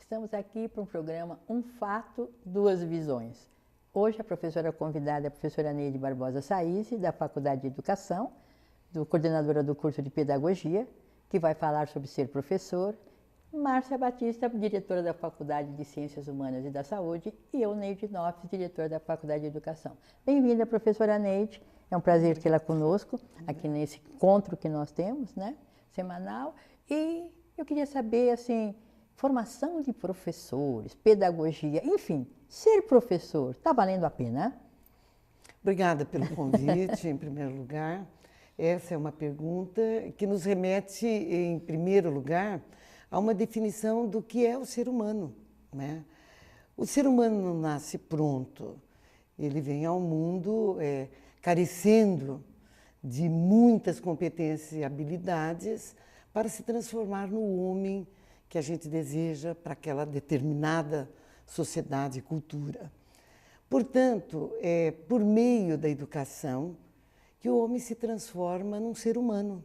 Estamos aqui para um programa Um Fato, Duas Visões. Hoje a professora convidada é a professora Neide Barbosa Saíse, da Faculdade de Educação, coordenadora do curso de Pedagogia, que vai falar sobre ser professor. Márcia Batista, diretora da Faculdade de Ciências Humanas e da Saúde, e eu, Neide Nopes, diretora da Faculdade de Educação. Bem-vinda, professora Neide. É um prazer tê-la conosco aqui nesse encontro que nós temos, né, semanal. E eu queria saber, assim, formação de professores, pedagogia, enfim, ser professor, está valendo a pena? Obrigada pelo convite, em primeiro lugar. Essa é uma pergunta que nos remete, em primeiro lugar, a uma definição do que é o ser humano, né? O ser humano não nasce pronto, ele vem ao mundo carecendo de muitas competências e habilidades para se transformar no homem que a gente deseja para aquela determinada sociedade e cultura. Portanto, é por meio da educação que o homem se transforma num ser humano,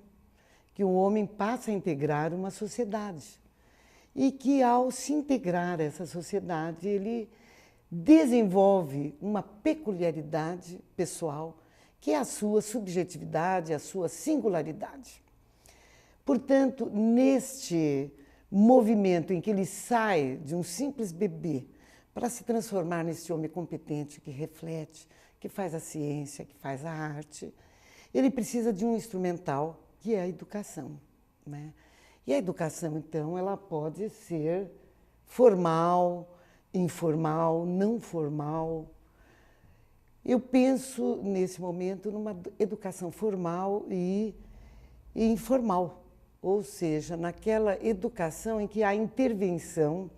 que o homem passa a integrar uma sociedade e que, ao se integrar a essa sociedade, ele desenvolve uma peculiaridade pessoal, que é a sua subjetividade, a sua singularidade. Portanto, neste movimento em que ele sai de um simples bebê para se transformar nesse homem competente que reflete, que faz a ciência, que faz a arte, ele precisa de um instrumental, que é a educação, né? E a educação, então, ela pode ser formal, informal, não formal. Eu penso, nesse momento, numa educação formal e informal, ou seja, naquela educação em que há intervenção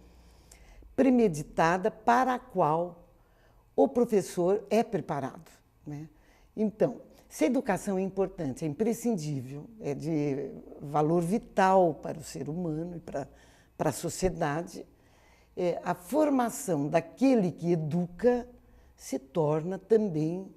premeditada para a qual o professor é preparado, né? Então, se a educação é importante, é imprescindível, é de valor vital para o ser humano e para a sociedade, a formação daquele que educa se torna também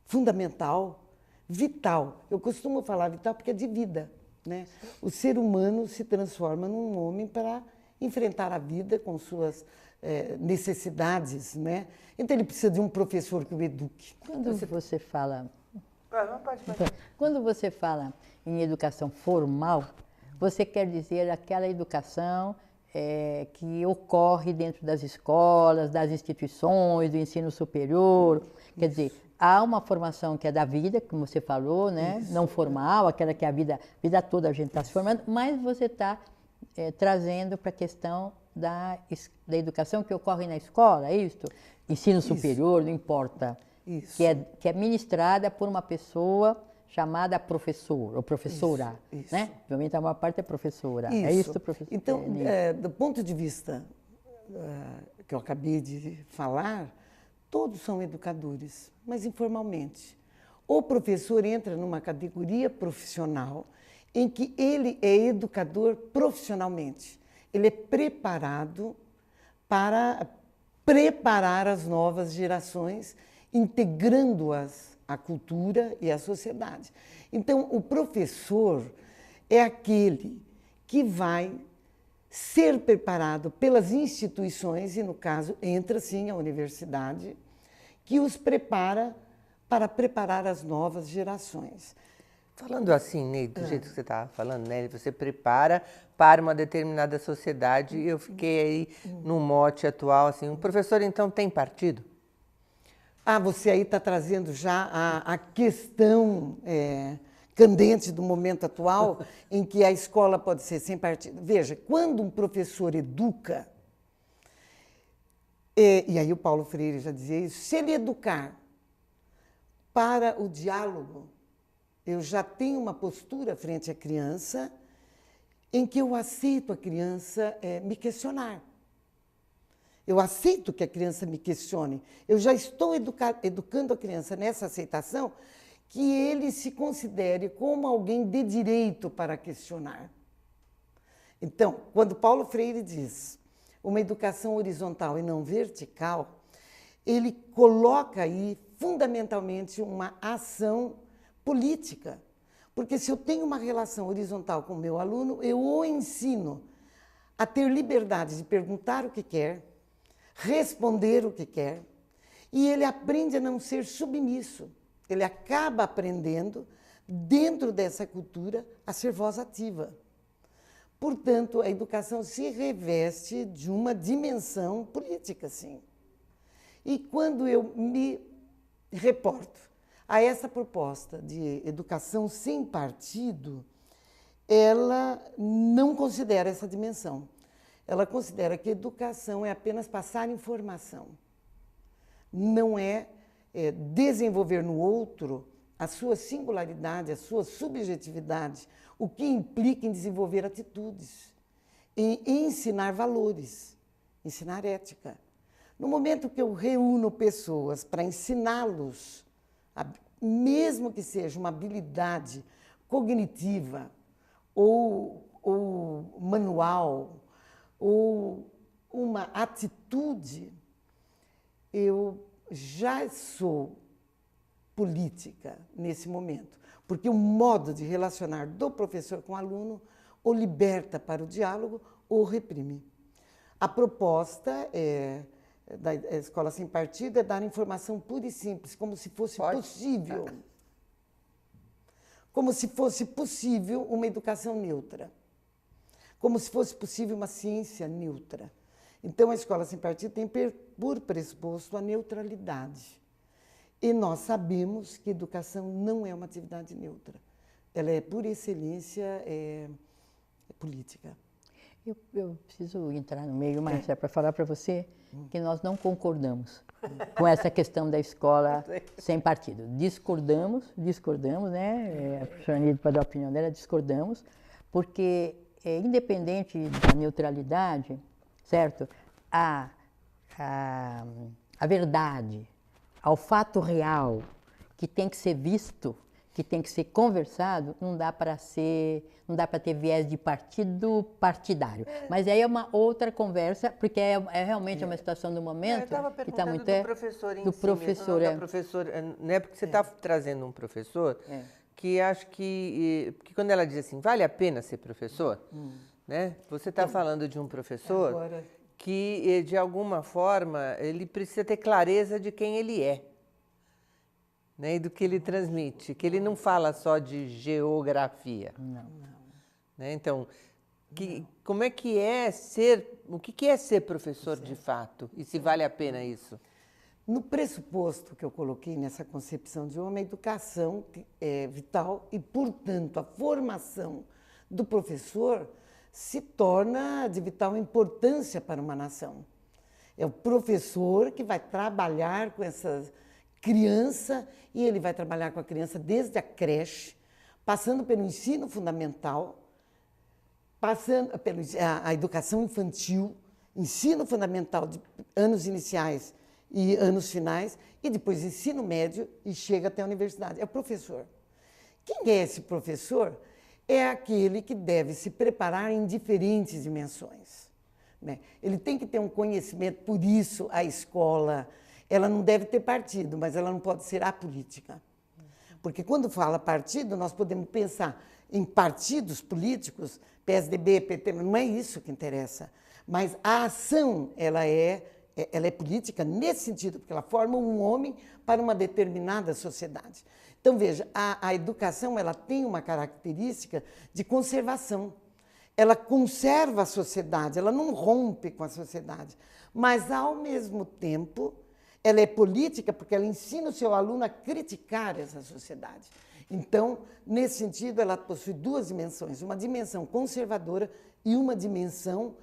fundamental, vital. Eu costumo falar vital porque é de vida, né? O ser humano se transforma num homem para enfrentar a vida com suas necessidades, né? Então ele precisa de um professor que o eduque. Quando você fala em educação formal, você quer dizer aquela educação que ocorre dentro das escolas, das instituições, do ensino superior. Quer dizer, há uma formação que é da vida, como você falou, né? Não formal, aquela que a vida toda a gente está se formando, mas você está trazendo para a questão da educação que ocorre na escola, é isso? Ensino superior, não importa. Isso. Que é ministrada por uma pessoa chamada professor ou professora, isso. né? Realmente a maior parte é professora. Isso. É isso, professor? Então, do ponto de vista que eu acabei de falar, todos são educadores, mas informalmente. O professor entra numa categoria profissional em que ele é educador profissionalmente. Ele é preparado para preparar as novas gerações, integrando-as à cultura e à sociedade. Então, o professor é aquele que vai ser preparado pelas instituições, e no caso entra sim a universidade, que os prepara para preparar as novas gerações. Falando assim, Neide, do jeito que você estava falando, né? Você prepara para uma determinada sociedade. Eu fiquei aí no mote atual, assim, o professor então tem partido? Ah, você aí está trazendo já a questão candente do momento atual, em que a escola pode ser sem partido. Veja, quando um professor educa, e aí o Paulo Freire já dizia isso, se ele educar para o diálogo, eu já tenho uma postura frente à criança em que eu aceito a criança me questionar. Eu aceito que a criança me questione. Eu já estou educando a criança nessa aceitação que ele se considere como alguém de direito para questionar. Então, quando Paulo Freire diz uma educação horizontal e não vertical, ele coloca aí fundamentalmente uma ação política. Porque se eu tenho uma relação horizontal com o meu aluno, eu o ensino a ter liberdade de perguntar o que quer, responder o que quer, e ele aprende a não ser submisso. Ele acaba aprendendo, dentro dessa cultura, a ser voz ativa. Portanto, a educação se reveste de uma dimensão política, sim. E quando eu me reporto a essa proposta de educação sem partido, ela não considera essa dimensão. Ela considera que educação é apenas passar informação. Não é, desenvolver no outro a sua singularidade, a sua subjetividade, o que implica em desenvolver atitudes, em ensinar valores, ensinar ética. No momento que eu reúno pessoas para ensiná-los, mesmo que seja uma habilidade cognitiva, ou manual, ou uma atitude, eu já sou política nesse momento, porque o modo de relacionar do professor com o aluno ou liberta para o diálogo ou reprime. A proposta da Escola Sem Partido é dar informação pura e simples, como se fosse possível. Como se fosse possível uma educação neutra. Como se fosse possível uma ciência neutra. Então, a Escola Sem Partido tem por pressuposto a neutralidade. E nós sabemos que educação não é uma atividade neutra. Ela é, por excelência, política. Eu preciso entrar no meio, Márcia, para falar para você que nós não concordamos com essa questão da escola sem partido. Discordamos, né? A professora Neide, para dar a opinião dela, discordamos, porque independente da neutralidade, certo? A verdade, ao fato real, que tem que ser visto, que tem que ser conversado, não dá para ter viés de partidário. Mas aí é uma outra conversa, porque realmente uma situação do momento. Eu estava perguntando muito do professor em si, né? Porque você está trazendo um professor que acho que quando ela diz assim, vale a pena ser professor, né? Você está falando de um professor que, de alguma forma, ele precisa ter clareza de quem ele é. Né, e do que ele transmite, que ele não fala só de geografia. Não. Né? Então, como é que é ser, o que é ser professor de fato? E se vale a pena isso? No pressuposto que eu coloquei nessa concepção de homem, a educação é vital e, portanto, a formação do professor se torna de vital importância para uma nação. É o professor que vai trabalhar com essa criança, e ele vai trabalhar com a criança desde a creche, passando pelo ensino fundamental, passando pela educação infantil, ensino fundamental de anos iniciais e anos finais, e depois ensino médio e chega até a universidade. É o professor. Quem é esse professor? É aquele que deve se preparar em diferentes dimensões. Né? Ele tem que ter um conhecimento, por isso a escola, ela não deve ter partido, mas ela não pode ser apolítica. Porque quando fala partido, nós podemos pensar em partidos políticos, PSDB, PT, não é isso que interessa. Mas a ação, ela é política nesse sentido, porque ela forma um homem para uma determinada sociedade. Então, veja, a educação ela tem uma característica de conservação. Ela conserva a sociedade, ela não rompe com a sociedade. Mas, ao mesmo tempo, ela é política porque ela ensina o seu aluno a criticar essa sociedade. Então, nesse sentido, ela possui duas dimensões, uma dimensão conservadora e uma dimensão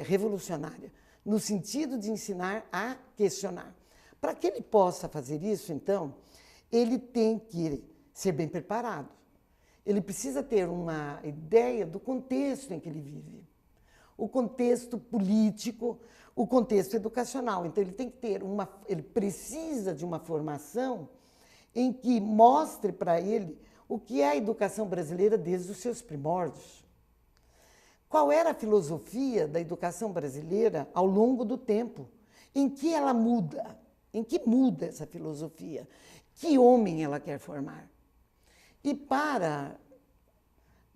revolucionária, no sentido de ensinar a questionar. Para que ele possa fazer isso, então, ele tem que ser bem preparado. Ele precisa ter uma ideia do contexto em que ele vive. O contexto político, o contexto educacional. Então, ele tem que ter ele precisa de uma formação em que mostre para ele o que é a educação brasileira desde os seus primórdios. Qual era a filosofia da educação brasileira ao longo do tempo? Em que ela muda? Em que muda essa filosofia? Que homem ela quer formar? E para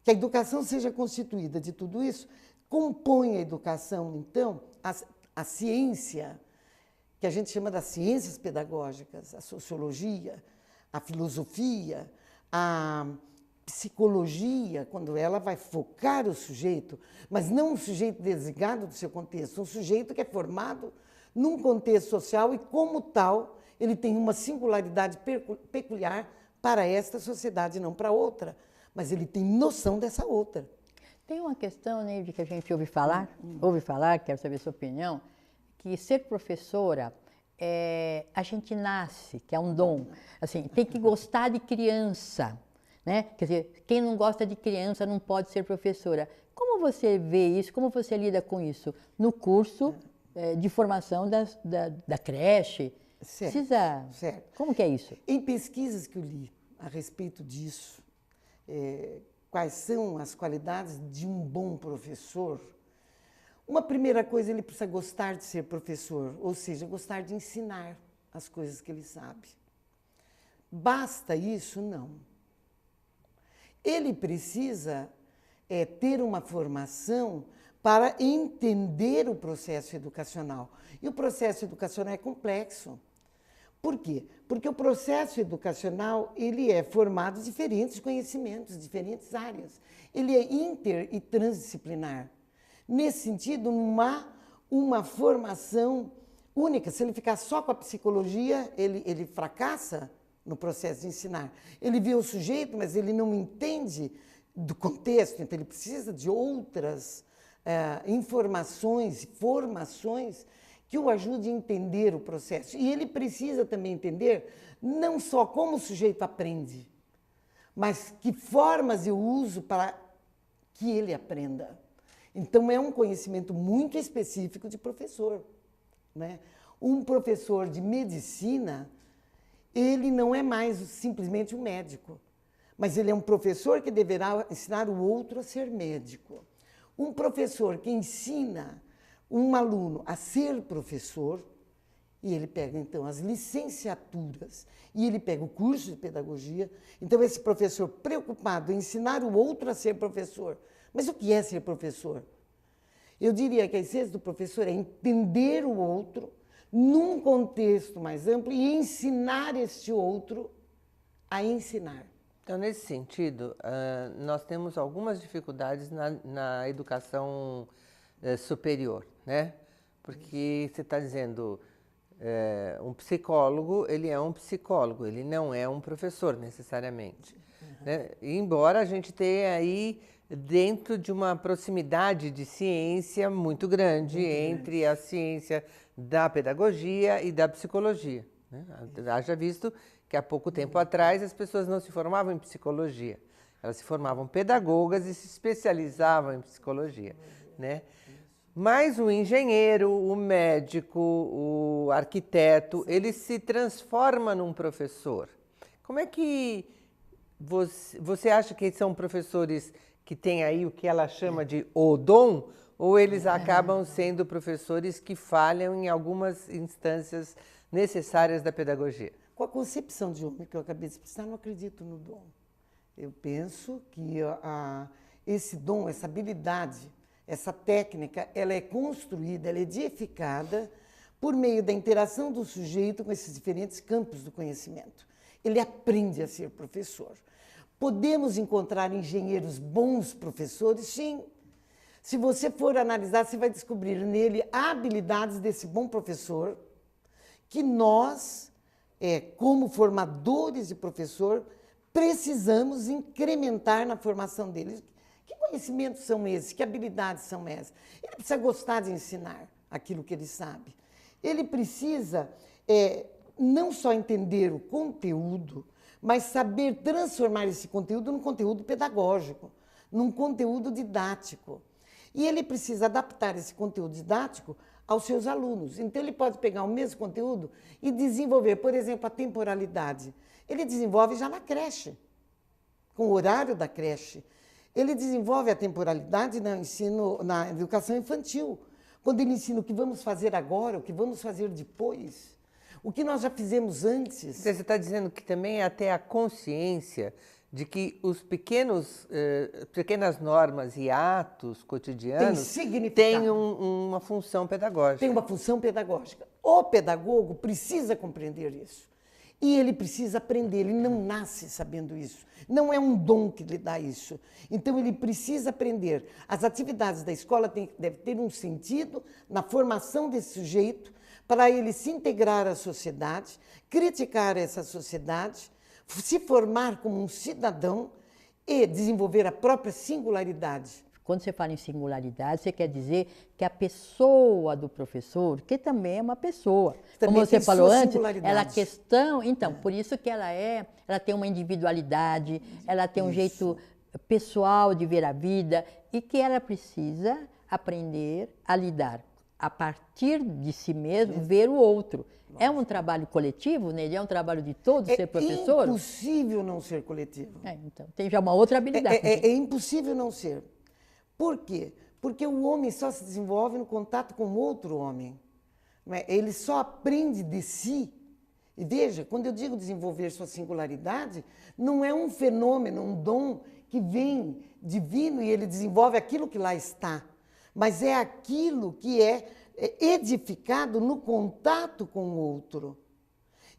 que a educação seja constituída de tudo isso, compõe a educação, então, a ciência, que a gente chama das ciências pedagógicas, a sociologia, a filosofia, a psicologia, quando ela vai focar o sujeito, mas não um sujeito desligado do seu contexto, um sujeito que é formado num contexto social e, como tal, ele tem uma singularidade peculiar para esta sociedade, não para outra, mas ele tem noção dessa outra. Tem uma questão, Neide, que a gente ouve falar, quero saber a sua opinião, que ser professora, a gente nasce, que é um dom, assim, tem que gostar de criança, né? Quer dizer, quem não gosta de criança não pode ser professora. Como você vê isso, como você lida com isso no curso de formação da creche? Certo, certo. Como que é isso? Em pesquisas que eu li a respeito disso, quais são as qualidades de um bom professor, uma primeira coisa, ele precisa gostar de ser professor, ou seja, gostar de ensinar as coisas que ele sabe. Basta isso? Não. Ele precisa ter uma formação para entender o processo educacional. E o processo educacional é complexo. Por quê? Porque o processo educacional ele é formado de diferentes conhecimentos, diferentes áreas. Ele é inter e transdisciplinar. Nesse sentido, não há uma formação única. Se ele ficar só com a psicologia, ele fracassa no processo de ensinar. Ele vê o sujeito, mas ele não entende do contexto, então ele precisa de outras informações, formações que o ajude a entender o processo. E ele precisa também entender não só como o sujeito aprende, mas que formas eu uso para que ele aprenda. Então, é um conhecimento muito específico de professor, né? Um professor de medicina, ele não é mais simplesmente um médico, mas ele é um professor que deverá ensinar o outro a ser médico. Um professor que ensina um aluno a ser professor, e ele pega, então, as licenciaturas, e ele pega o curso de pedagogia. Então, esse professor preocupado em ensinar o outro a ser professor. Mas o que é ser professor? Eu diria que a essência do professor é entender o outro num contexto mais amplo e ensinar este outro a ensinar. Então, nesse sentido, nós temos algumas dificuldades na educação superior, né? Porque você está dizendo, um psicólogo, ele é um psicólogo, ele não é um professor necessariamente. Né? Embora a gente tenha aí dentro de uma proximidade de ciência muito grande entre a ciência da pedagogia e da psicologia. Né? Haja visto que há pouco tempo atrás as pessoas não se formavam em psicologia, elas se formavam pedagogas e se especializavam em psicologia. Né? Mas o engenheiro, o médico, o arquiteto, ele se transforma num professor. Como é que você acha que são professores que têm aí o que ela chama de o dom, ou eles acabam sendo professores que falham em algumas instâncias necessárias da pedagogia? Com a concepção de homem que eu acabei de expressar, não acredito no dom. Eu penso que esse dom, essa habilidade, essa técnica, ela é construída, ela é edificada por meio da interação do sujeito com esses diferentes campos do conhecimento. Ele aprende a ser professor. Podemos encontrar engenheiros bons professores? Sim. Se você for analisar, você vai descobrir nele habilidades desse bom professor que nós, como formadores de professor, precisamos incrementar na formação deles. Que conhecimentos são esses? Que habilidades são essas? Ele precisa gostar de ensinar aquilo que ele sabe. Ele precisa não só entender o conteúdo, mas saber transformar esse conteúdo num conteúdo pedagógico, num conteúdo didático. E ele precisa adaptar esse conteúdo didático aos seus alunos. Então, ele pode pegar o mesmo conteúdo e desenvolver, por exemplo, a temporalidade. Ele desenvolve já na creche, com o horário da creche. Ele desenvolve a temporalidade na educação infantil, quando ele ensina o que vamos fazer agora, o que vamos fazer depois, o que nós já fizemos antes. Você está dizendo que também é até a consciência de que os pequenas normas e atos cotidianos têm uma função pedagógica. Tem uma função pedagógica. O pedagogo precisa compreender isso. E ele precisa aprender, ele não nasce sabendo isso. Não é um dom que lhe dá isso. Então, ele precisa aprender. As atividades da escola devem ter um sentido na formação desse sujeito para ele se integrar à sociedade, criticar essa sociedade, se formar como um cidadão e desenvolver a própria singularidade. Quando você fala em singularidade, você quer dizer que a pessoa do professor, que também é uma pessoa, também como você falou antes, ela por isso que ela tem uma individualidade, ela tem um jeito pessoal de ver a vida e que ela precisa aprender a lidar a partir de si mesmo, ver o outro. É um trabalho coletivo, Neide? É um trabalho de todos ser professor? É impossível não ser coletivo. Então, tem já uma outra habilidade. É impossível não ser. Por quê? Porque o homem só se desenvolve no contato com outro homem. Ele só aprende de si. E veja, quando eu digo desenvolver sua singularidade, não é um fenômeno, um dom que vem divino e ele desenvolve aquilo que lá está. Mas é aquilo que é edificado no contato com o outro.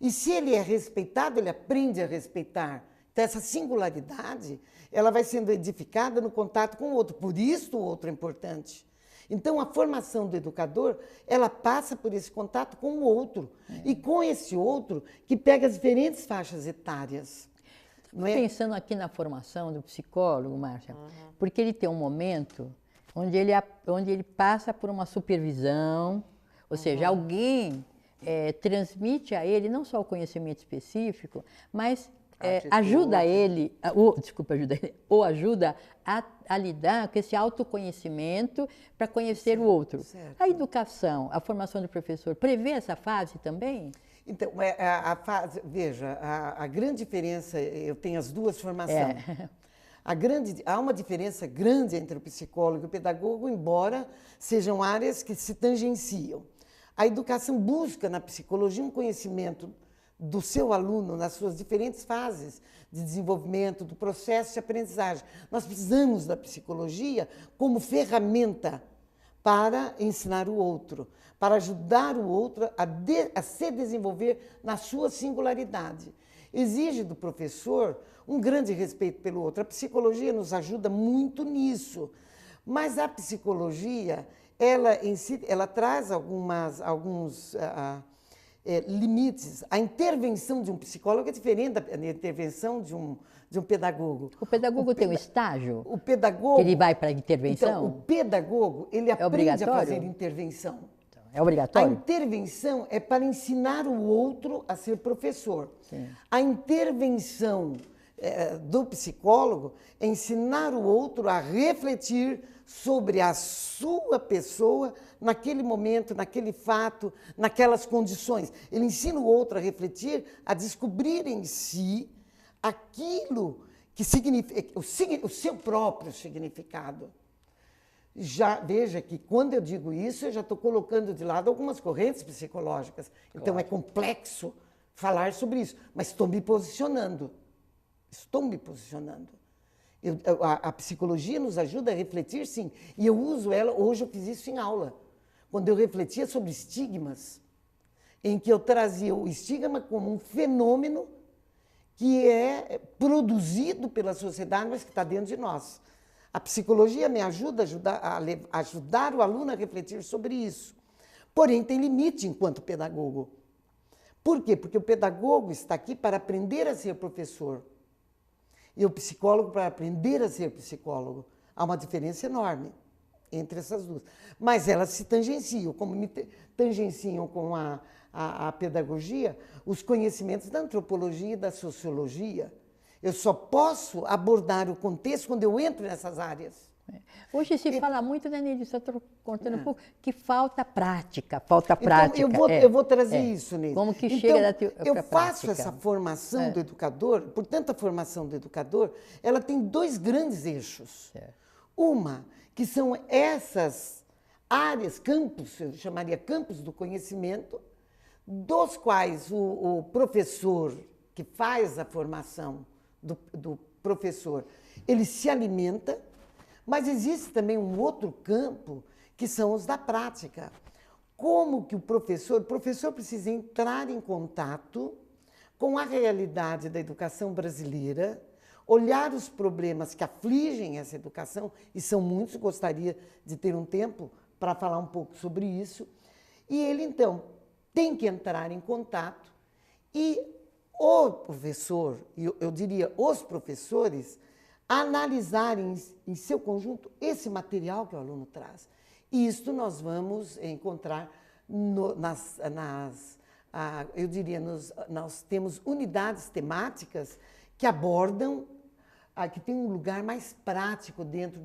E se ele é respeitado, ele aprende a respeitar. Então, essa singularidade, ela vai sendo edificada no contato com o outro. Por isso, o outro é importante. Então, a formação do educador, ela passa por esse contato com o outro. E com esse outro que pega as diferentes faixas etárias. Não é? Pensando aqui na formação do psicólogo, Márcia, porque ele tem um momento onde ele passa por uma supervisão, ou seja, alguém transmite a ele não só o conhecimento específico, mas ajuda a lidar com esse autoconhecimento para conhecer o outro. Certo. A educação, a formação do professor, prevê essa fase também? Então, a fase, veja, a grande diferença, eu tenho as duas formações. Há uma diferença grande entre o psicólogo e o pedagogo, embora sejam áreas que se tangenciam. A educação busca na psicologia um conhecimento do seu aluno nas suas diferentes fases de desenvolvimento, do processo de aprendizagem. Nós precisamos da psicologia como ferramenta para ensinar o outro, para ajudar o outro a se desenvolver na sua singularidade. Exige do professor um grande respeito pelo outro. A psicologia nos ajuda muito nisso, mas a psicologia, ela traz alguns limites. A intervenção de um psicólogo é diferente da intervenção de um pedagogo. O pedagogo tem um estágio? O pedagogo... Que ele vai para a intervenção? Então, o pedagogo, ele aprende a fazer intervenção. É obrigatório? A intervenção é para ensinar o outro a ser professor. Sim. A intervenção do psicólogo é ensinar o outro a refletir sobre a sua pessoa naquele momento, naquele fato, naquelas condições. Ele ensina o outro a refletir, a descobrir em si aquilo que significa, o seu próprio significado. Já veja que quando eu digo isso, eu já estou colocando de lado algumas correntes psicológicas. Então, é complexo falar sobre isso, mas estou me posicionando. Estou me posicionando. A psicologia nos ajuda a refletir, sim, e eu uso ela, hoje eu fiz isso em aula, quando eu refletia sobre estigmas, em que eu trazia o estigma como um fenômeno que é produzido pela sociedade, mas que está dentro de nós. A psicologia me ajuda a ajudar o aluno a refletir sobre isso. Porém, tem limite enquanto pedagogo. Por quê? Porque o pedagogo está aqui para aprender a ser professor. E o psicólogo para aprender a ser psicólogo. Há uma diferença enorme entre essas duas. Mas elas se tangenciam, como me tangenciam com a pedagogia, os conhecimentos da antropologia e da sociologia. Eu só posso abordar o contexto quando eu entro nessas áreas. Hoje se fala muito, né, Neide? Só estou contando um pouco, que falta prática, Então, eu vou trazer isso, Neide. Como que então, chega da teoria para a prática? Eu faço essa formação do educador, portanto, a formação do educador, ela tem dois grandes eixos. Uma, que são essas áreas, campos, eu chamaria campos do conhecimento, dos quais o professor que faz a formação do professor, ele se alimenta, mas existe também um outro campo, que são os da prática. Como que o professor precisa entrar em contato com a realidade da educação brasileira, olhar os problemas que afligem essa educação, e são muitos, gostaria de ter um tempo para falar um pouco sobre isso, e ele, então, tem que entrar em contato e o professor, eu diria os professores, analisarem em seu conjunto esse material que o aluno traz. E isto nós vamos encontrar eu diria, nós temos unidades temáticas que abordam, que tem um lugar mais prático dentro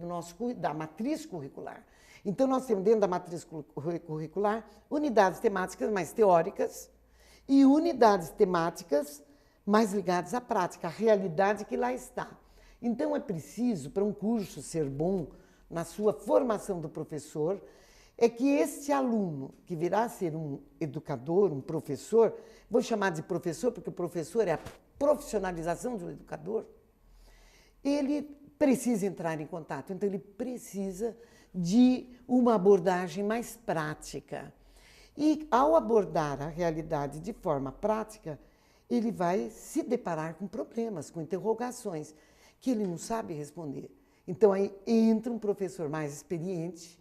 da matriz curricular. Então, nós temos dentro da matriz curricular unidades temáticas mais teóricas e unidades temáticas mais ligadas à prática, à realidade que lá está. Então, é preciso, para um curso ser bom, na sua formação do professor, é que este aluno, que virá a ser um educador, um professor, vou chamar de professor, porque o professor é a profissionalização do educador, ele precisa entrar em contato, então ele precisa de uma abordagem mais prática. E ao abordar a realidade de forma prática, ele vai se deparar com problemas, com interrogações, que ele não sabe responder. Então aí entra um professor mais experiente,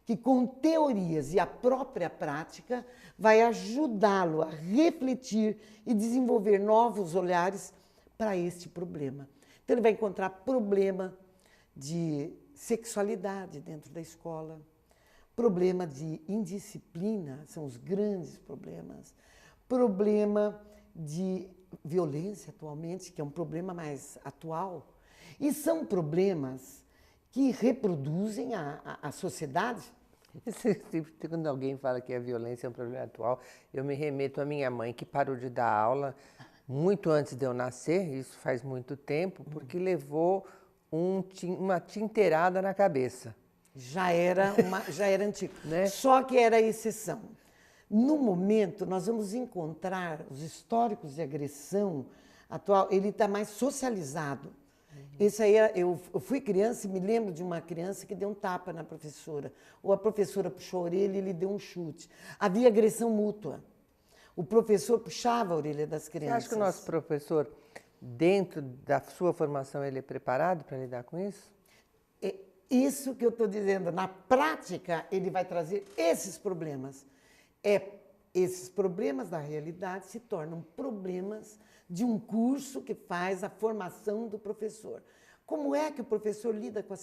que com teorias e a própria prática vai ajudá-lo a refletir e desenvolver novos olhares para este problema. Então ele vai encontrar problema de sexualidade dentro da escola, problema de indisciplina, são os grandes problemas, problema de violência atualmente, que é um problema mais atual, e são problemas que reproduzem a sociedade. Quando alguém fala que a violência é um problema atual, eu me remeto à minha mãe, que parou de dar aula muito antes de eu nascer, isso faz muito tempo, porque levou uma tinteirada na cabeça. Já era antigo, né? Só que era a exceção. No momento, nós vamos encontrar os históricos de agressão atual, ele está mais socializado. Esse aí, eu fui criança e me lembro de uma criança que deu um tapa na professora. Ou a professora puxou a orelha e ele deu um chute. Havia agressão mútua. O professor puxava a orelha das crianças. Você acha que o nosso professor, dentro da sua formação, ele é preparado para lidar com isso? É isso que eu estou dizendo. Na prática, ele vai trazer esses problemas. Esses problemas da realidade se tornam problemas de um curso que faz a formação do professor. Como é que o professor lida com a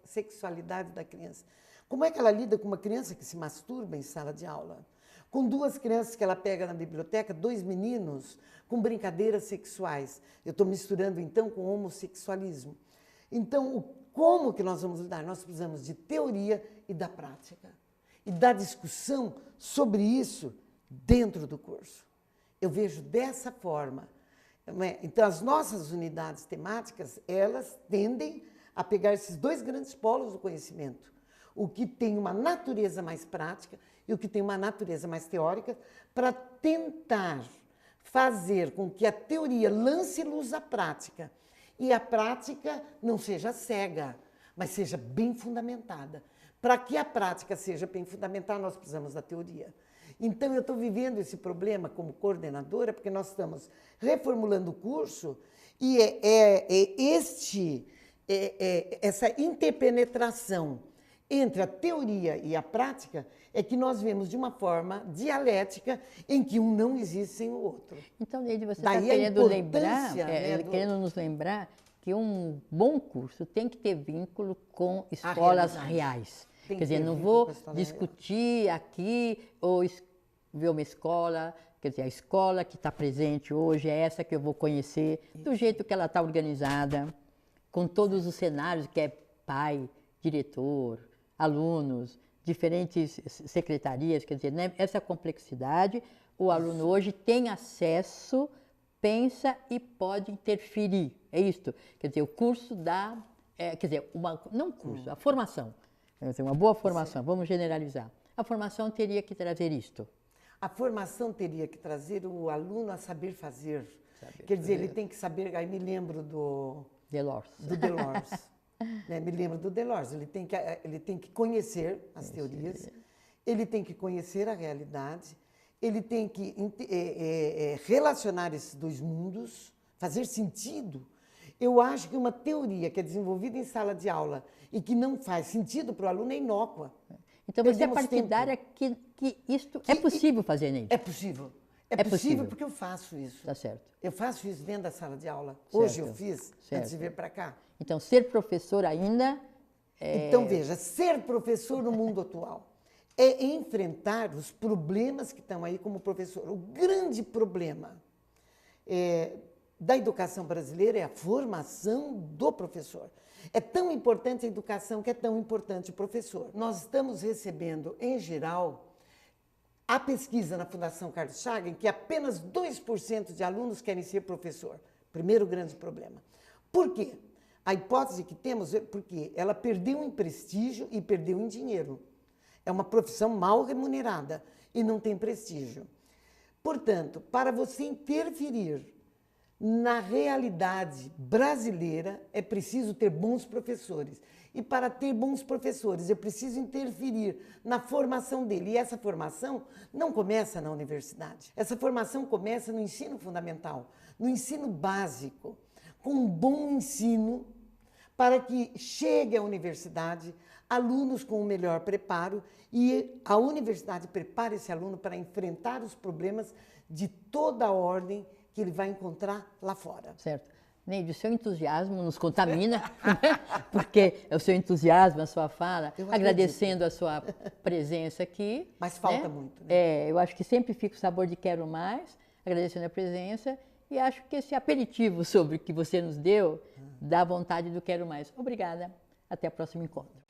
sexualidade da criança? Como é que ela lida com uma criança que se masturba em sala de aula? Com duas crianças que ela pega na biblioteca, 2 meninos com brincadeiras sexuais. Eu estou misturando, então, com homossexualismo. Então, como que nós vamos lidar? Nós precisamos de teoria e da prática. E da discussão sobre isso dentro do curso. Eu vejo dessa forma. Então, as nossas unidades temáticas, elas tendem a pegar esses 2 grandes polos do conhecimento. O que tem uma natureza mais prática e o que tem uma natureza mais teórica, para tentar fazer com que a teoria lance luz à prática e a prática não seja cega, mas seja bem fundamentada. Para que a prática seja bem fundamentada, nós precisamos da teoria. Então, eu estou vivendo esse problema como coordenadora, porque nós estamos reformulando o curso e essa interpenetração entre a teoria e a prática é que nós vemos de uma forma dialética em que um não existe sem o outro. Então, Neide, você está querendo lembrar, querendo nos lembrar que um bom curso tem que ter vínculo com escolas reais. Quer dizer, não vou discutir aqui ou ver uma escola, quer dizer, a escola que está presente hoje é essa que eu vou conhecer, do jeito que ela está organizada, com todos os cenários, que é pai, diretor, alunos, diferentes secretarias, quer dizer, né? Essa complexidade, o aluno hoje tem acesso, pensa e pode interferir, é isto. Quer dizer, o curso dá, quer dizer, não curso, a formação. Quer dizer, uma boa formação, vamos generalizar. A formação teria que trazer isto. A formação teria que trazer o aluno a saber fazer, Quer dizer, ele tem que saber, aí me lembro do Delors. Né? Me lembro do Delors, ele tem que conhecer as teorias, ele tem que conhecer a realidade, ele tem que relacionar esses dois mundos, fazer sentido. Eu acho que uma teoria que é desenvolvida em sala de aula e que não faz sentido para o aluno é inócua. Então você é partidária que isto é possível fazer, Neide? É possível. É possível porque eu faço isso. Tá certo. Eu faço isso dentro da sala de aula. Certo. Hoje eu fiz, antes de vir para cá. Então, ser professor ainda Então, veja, ser professor no mundo atual é enfrentar os problemas que estão aí como professor. O grande problema da educação brasileira é a formação do professor. É tão importante a educação que é tão importante o professor. Nós estamos recebendo, em geral, a pesquisa na Fundação Carlos Chagas, que apenas 2% de alunos querem ser professor. Primeiro grande problema. Por quê? A hipótese que temos é porque ela perdeu em prestígio e perdeu em dinheiro. É uma profissão mal remunerada e não tem prestígio. Portanto, para você interferir na realidade brasileira, é preciso ter bons professores. E para ter bons professores, eu preciso interferir na formação dele. E essa formação não começa na universidade. Essa formação começa no ensino fundamental, no ensino básico, com um bom ensino para que chegue à universidade alunos com o melhor preparo e a universidade prepare esse aluno para enfrentar os problemas de toda a ordem que ele vai encontrar lá fora. Certo. Neide, o seu entusiasmo nos contamina, porque é o seu entusiasmo, a sua fala, agradecendo a sua presença aqui. Mas falta muito, né? Eu acho que sempre fica o sabor de quero mais, agradecendo a presença, e acho que esse aperitivo sobre o que você nos deu dá vontade do quero mais. Obrigada, até o próximo encontro.